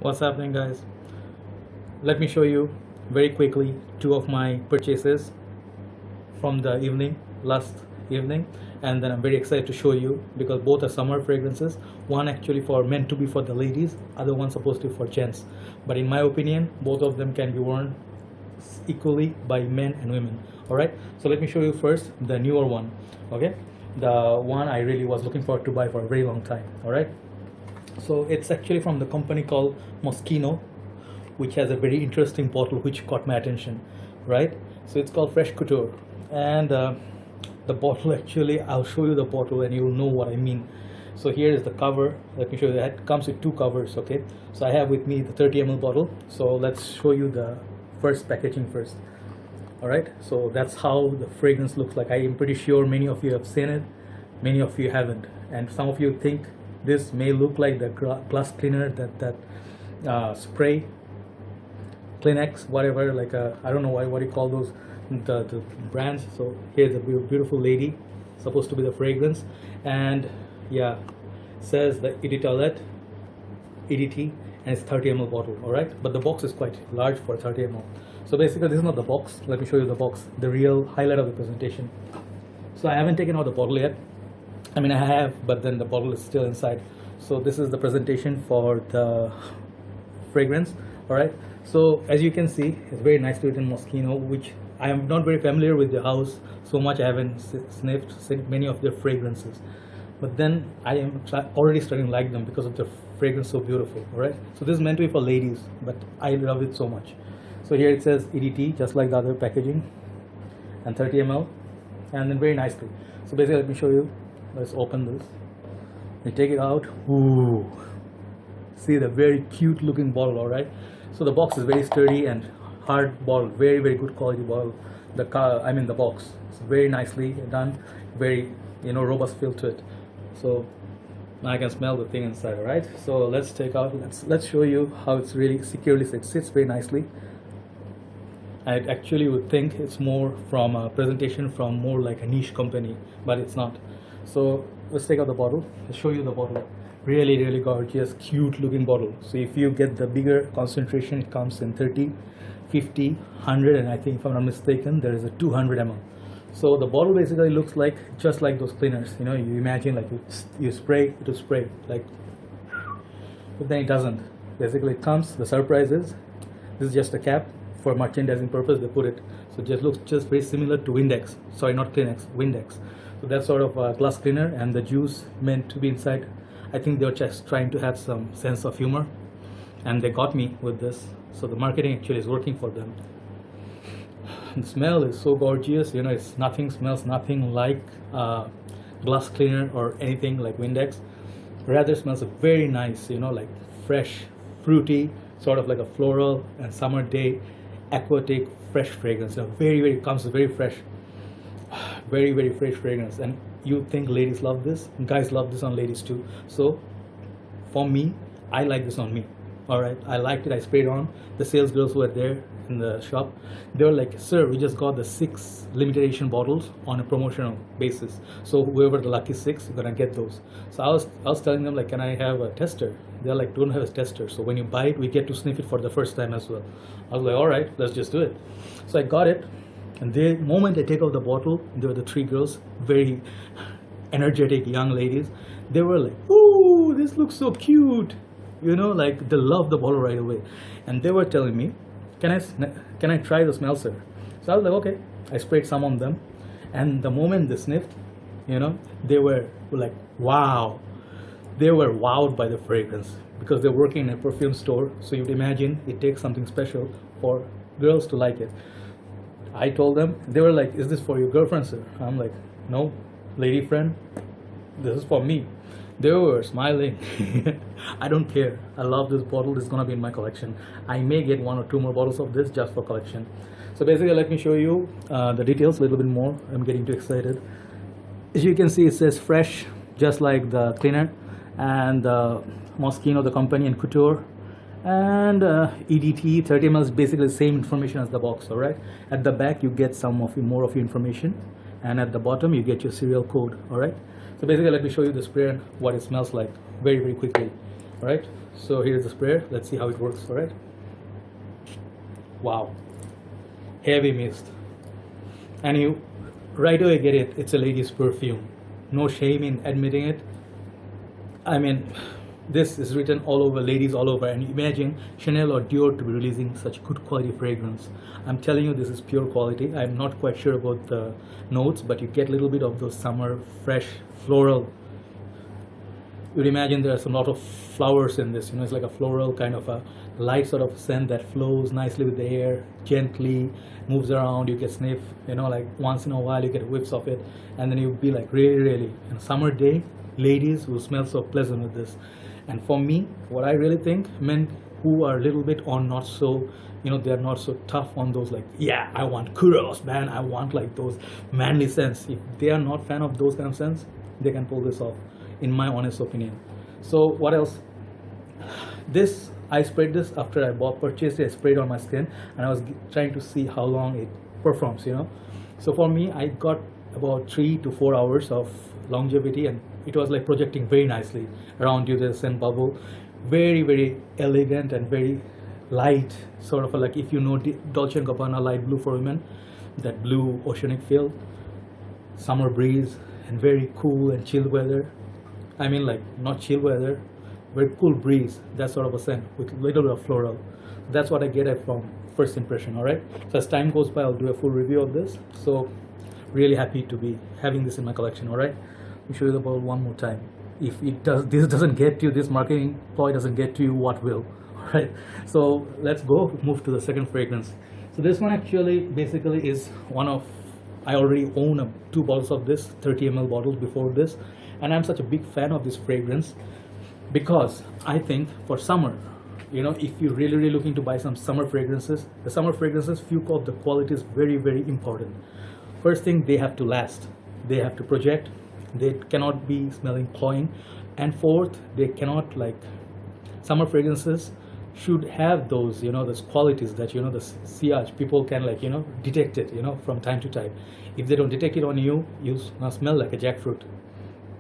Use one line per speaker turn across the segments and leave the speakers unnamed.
What's happening, guys? Let me show you very quickly two of my purchases from the last evening, and then I'm very excited to show you because both are summer fragrances. One actually for meant to be for the ladies, other one supposed to be for gents, but in my opinion both of them can be worn equally by men and women. All right, so let me show you first the newer one. Okay, the one I really was looking forward to buy for a very long time. All right, so it's actually from the company called Moschino, which has a very interesting bottle which caught my attention. Right, so it's called Fresh Couture, and the bottle, actually I'll show you the bottle and you'll know what I mean. So here is the cover. Let me show you that. It comes with two covers. Okay, so I have with me the 30 ml bottle, so let's show you the first packaging first. All right, so that's how the fragrance looks like. I am pretty sure many of you have seen it, many of you haven't, and some of you think this may look like the glass cleaner, that spray Kleenex, whatever, like I don't know what do you call those, the brands. So here's a beautiful lady, supposed to be the fragrance, and yeah, says the EDT, and it's 30 ml bottle. All right, but the box is quite large for 30 ml. So basically this is not the box. Let me show you the box, the real highlight of the presentation. So I haven't taken out the bottle yet. I mean, I have, but then the bottle is still inside. So this is the presentation for the fragrance. All right, so as you can see, it's very nicely written Moschino, which I am not very familiar with the house so much. I haven't sniffed many of their fragrances, but then I am already starting to like them because of the fragrance, so beautiful. All right, so this is meant to be for ladies, but I love it so much. So here it says EDT, just like the other packaging, and 30 ml, and then very nicely. So basically, let me show you. Let's open this. We take it out. Ooh, see the very cute looking bottle. All right, so the box is very sturdy and hard bottle, very good quality bottle. The box, it's very nicely done, very robust feel to it. So now I can smell the thing inside. All right, so let's take out. Let's show you how it's really securely sits. Sits very nicely. I actually would think it's more from a presentation from more like a niche company, but it's not. So let's take out the bottle. I'll show you the bottle. Really gorgeous, cute looking bottle. So if you get the bigger concentration, it comes in 30, 50, 100, and I think, if I'm not mistaken, there is a 200 ml. So the bottle basically looks like just like those cleaners. You imagine like you spray, it will spray like, but then it doesn't. Basically it comes, the surprise is this is just a cap. For merchandising purpose they put it, so it just looks just very similar to Windex. Sorry, not Kleenex, Windex. So that's sort of a glass cleaner, and the juice meant to be inside. I think they were just trying to have some sense of humor, and they got me with this. So the marketing actually is working for them. The smell is so gorgeous. Smells nothing like glass cleaner or anything like Windex. Rather smells very nice, like fresh, fruity, sort of like a floral and summer day aquatic fresh fragrance. Comes very fresh, very fresh fragrance. And you think ladies love this, guys love this on ladies too. So for me, I like this on me. All right, I liked it. I sprayed on. The sales girls who were there in the shop, they were like, sir, we just got the 6 limited edition bottles on a promotional basis, so whoever the lucky 6 are gonna get those. So I was telling them, like, can I have a tester? They're like, don't have a tester, so when you buy it we get to sniff it for the first time as well. I was like, all right, let's just do it. So I got it, and the moment I take out the bottle, there were the 3 girls, very energetic young ladies. They were like, ooh, this looks so cute, like they love the bottle right away. And they were telling me, can I try the smell, sir? So I was like, okay. I sprayed some on them, and the moment they sniffed, they were like, wow. They were wowed by the fragrance, because they're working in a perfume store, so you'd imagine it takes something special for girls to like it. I told them, they were like, is this for your girlfriend, sir? I'm like, no, lady friend, this is for me. They were smiling. I don't care. I love this bottle. This is gonna be in my collection. I may get 1 or 2 more bottles of this just for collection. So basically, let me show you the details a little bit more. I'm getting too excited. As you can see, it says fresh, just like the cleaner, and Moschino, the company, and Couture, and EDT 30 ml is basically the same information as the box. All right. At the back, you get more of your information, and at the bottom, you get your serial code. All right. So basically, let me show you the spray and what it smells like very quickly. All right. So here's the sprayer. Let's see how it works. All right. Wow, heavy mist, and you right away get it. It's a lady's perfume. No shame in admitting it. I mean, this is written all over, ladies all over, and imagine Chanel or Dior to be releasing such good quality fragrance. I'm telling you, this is pure quality. I'm not quite sure about the notes, but you get a little bit of those summer fresh floral. You'd imagine there's a lot of flowers in this, it's like a floral kind of a light sort of scent that flows nicely with the air, gently moves around. You get sniff, like once in a while you get whiffs of it, and then you'll be like, really in a summer day, ladies will smell so pleasant with this. And for me, what I really think, men who are a little bit or not so, they're not so tough on those, like, yeah, I want kudos, man, I want like those manly scents. If they are not fan of those kind of scents, they can pull this off, in my honest opinion. So what else? This, I sprayed this after I purchased it. I sprayed on my skin, and I was trying to see how long it performs, So for me, I got about 3 to 4 hours of longevity, and it was like projecting very nicely around you, the scent bubble. Very, very elegant and very light, sort of like, if you know Dolce & Gabbana light blue for women, that blue oceanic feel, summer breeze, and very cool and chill weather. I mean, like, not chill weather, very cool breeze, that sort of a scent with a little bit of floral. That's what I get from first impression. All right, so as time goes by, I'll do a full review of this. So really happy to be having this in my collection. All right, let me show you the bottle one more time. If this doesn't get to you, this marketing ploy doesn't get to you, what will? All right, so let's move to the second fragrance. So this one actually basically is one of, I already own 2 bottles of this 30 ml bottles before this, and I'm such a big fan of this fragrance because I think for summer, if you're really looking to buy some summer fragrances, the summer fragrances, few of the quality is very, very important. First thing, they have to last, they have to project, they cannot be smelling cloying, and fourth, they cannot, like, summer fragrances should have those, those qualities that, the sillage, people can, like, detect it, from time to time. If they don't detect it on you, you smell like a jackfruit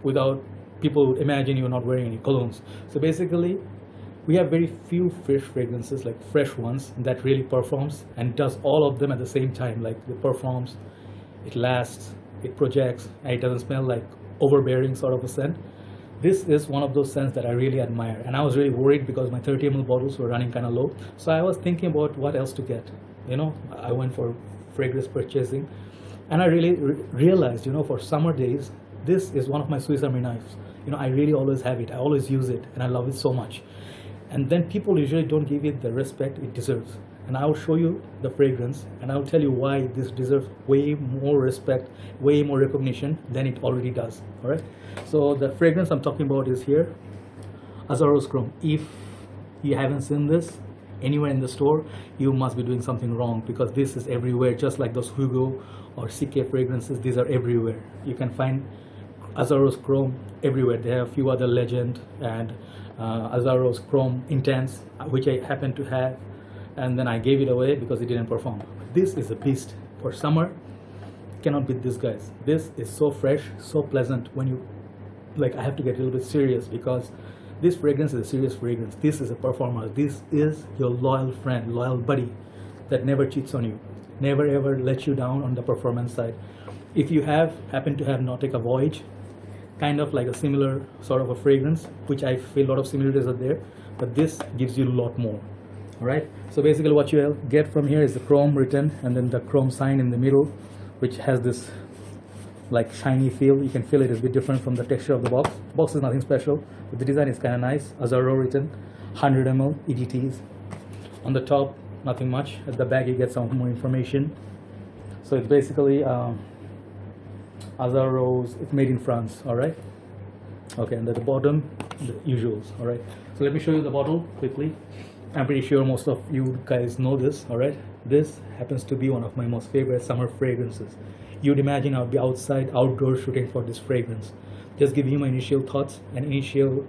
without people would imagine you're not wearing any colognes. So basically, we have very few fresh fragrances, like fresh ones, that really performs and does all of them at the same time. Like, it performs, it lasts, it projects, and it doesn't smell like overbearing sort of a scent. This is one of those scents that I really admire, and I was really worried because my 30 ml bottles were running kind of low. So I was thinking about what else to get. I went for fragrance purchasing, and I really realized, for summer days, this is one of my Swiss Army knives. I really always have it, I always use it, and I love it so much. And then people usually don't give it the respect it deserves. And I will show you the fragrance, and I will tell you why this deserves way more respect, way more recognition than it already does. All right. So the fragrance I'm talking about is here, Azzaro Chrome. If you haven't seen this anywhere in the store, you must be doing something wrong, because this is everywhere. Just like those Hugo or CK fragrances, these are everywhere. You can find Azzaro Chrome everywhere. They have a few other Legend and Azzaro Chrome Intense, which I happen to have, and then I gave it away because it didn't perform. This is a beast for summer. Cannot beat this, guys. This is so fresh, so pleasant. When you, like, I have to get a little bit serious because this fragrance is a serious fragrance. This is a performer. This is your loyal friend, loyal buddy that never cheats on you, never ever lets you down on the performance side. If you happen to have Nautica Voyage, kind of like a similar sort of a fragrance, which I feel a lot of similarities are there, but this gives you a lot more. All right, so basically what you get from here is the chrome written, and then the chrome sign in the middle, which has this like shiny feel. You can feel it is a bit different from the texture of the box. Box is nothing special, but the design is kind of nice. Azzaro written, 100 ml EDTs. On the top, nothing much. At the back, you get some more information. So it's basically Azzaro's, it's made in France. All right. Okay, and at the bottom, the usuals. All right. So let me show you the bottle quickly. I'm pretty sure most of you guys know this. All right. This happens to be one of my most favorite summer fragrances. You'd imagine I'll be outside, outdoors shooting for this fragrance. Just give you my initial thoughts and initial,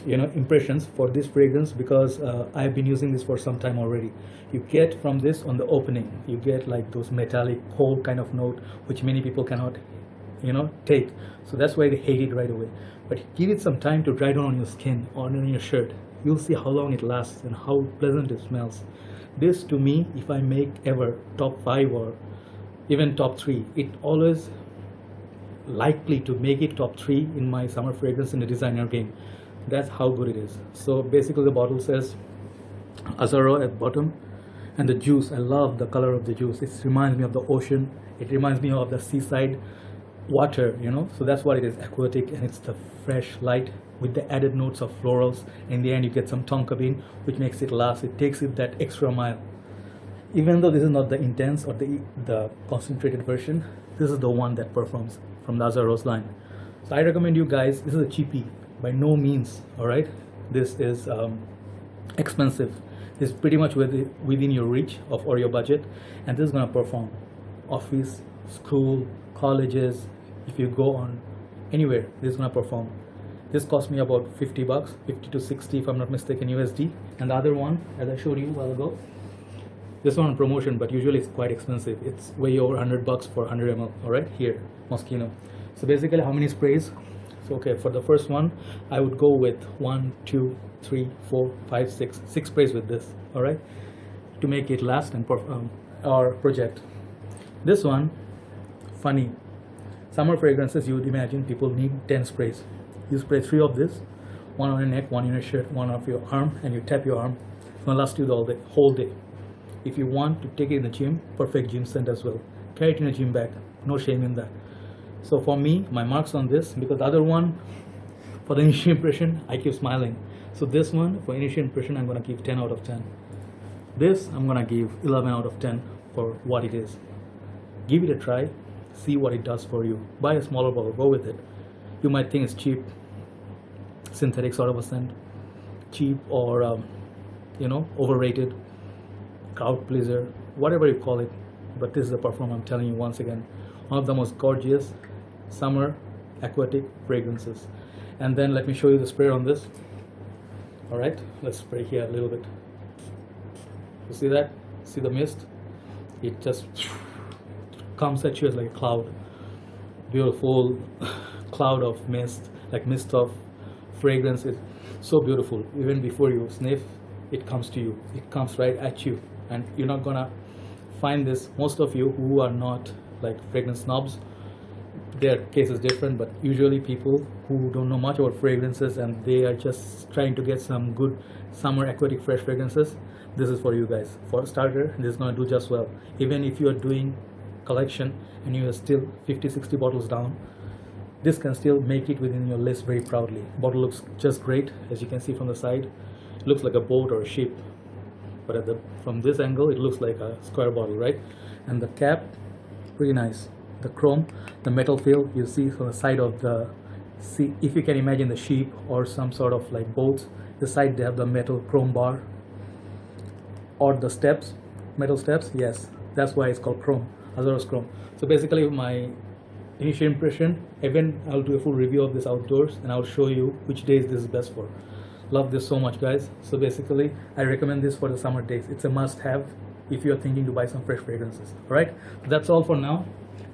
impressions for this fragrance, because I've been using this for some time already. You get from this on the opening, you get like those metallic coal kind of note, which many people cannot, take. So that's why they hate it right away. But give it some time to dry down on your skin or on your shirt. you'll see how long it lasts and how pleasant it smells. This to me, if I make ever top 5 or even top 3, it always likely to make it top 3 in my summer fragrance in the designer game. That's how good it is. So basically the bottle says Azzaro at bottom, and the juice, I love the color of the juice. It reminds me of the ocean, it reminds me of the seaside water, you know. So that's what it is, aquatic, and it's the fresh light with the added notes of florals. In the end you get some tonka bean, which makes it last. It takes it that extra mile. Even though this is not the intense or the concentrated version, this is the one that performs from the Azzaro's line. So I recommend you guys, this is a cheapie by no means, all right. This is expensive. This is pretty much within your reach of or your budget, and this is going to perform office, school, colleges. If you go on anywhere, this is going to perform. This cost me about 50 bucks, 50 to 60 if I'm not mistaken USD. And the other one, as I showed you a while ago, this one on promotion, but usually it's quite expensive. It's way over 100 bucks for 100 ml. All right, here, Moschino. So basically, how many sprays? So okay, for the first one, I would go with 1, 2, 3, 4, 5, 6 sprays with this. All right, to make it last and or project. This one, funny. Summer fragrances, you would imagine people need 10 sprays. You spray 3 of this, 1 on your neck, 1 in your shirt, 1 off your arm, and you tap your arm. It's gonna last you the whole day. If you want to take it in the gym, perfect gym scent as well. Carry it in a gym bag, no shame in that. So for me, my marks on this, because the other one, for the initial impression, I keep smiling. So this one, for initial impression, I'm gonna give 10 out of 10. This, I'm gonna give 11 out of 10 for what it is. Give it a try, see what it does for you. Buy a smaller bottle, go with it. You might think it's cheap, synthetic sort of a scent, cheap or you know, overrated, crowd pleaser, whatever you call it. But this is the perform, I'm telling you once again, one of the most gorgeous summer aquatic fragrances. And then let me show you the spray on this. All right, let's spray here a little bit. You see that? See the mist? It just comes at you as like a cloud, beautiful cloud of mist, like mist of fragrance. It's so beautiful. Even before you sniff, it comes to you. It comes right at you, and you're not gonna find this. Most of you who are not like fragrance snobs, their case is different, but usually people who don't know much about fragrances and they are just trying to get some good summer aquatic fresh fragrances, this is for you guys. For a starter, this is going to do just well. Even if you are doing collection and you are still 50-60 bottles down, this can still make it within your list very proudly. Bottle looks just great, as you can see from the side. It looks like a boat or a ship, but from this angle it looks like a square bottle, right? And the cap, pretty nice. The chrome, the metal feel, you see from the side of the, if you can imagine the ship or some sort of like boats, the side they have the metal chrome bar, or the steps, metal steps. Yes, that's why it's called chrome, Azzaro's Chrome. So basically my initial impression, even I'll do a full review of this outdoors and I'll show you which days this is best for. Love this so much, guys. So basically I recommend this for the summer days. It's a must have if you're thinking to buy some fresh fragrances. All right, that's all for now.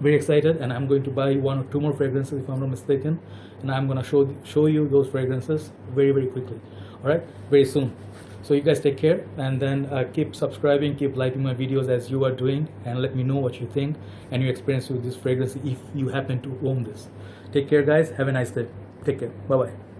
Very excited, and I'm going to buy 1 or 2 more fragrances if I'm not mistaken, and I'm going to show you those fragrances very quickly. All right, very soon. So you guys take care, and then keep subscribing, keep liking my videos as you are doing, and let me know what you think and your experience with this fragrance if you happen to own this. Take care, guys. Have a nice day. Take care. Bye bye.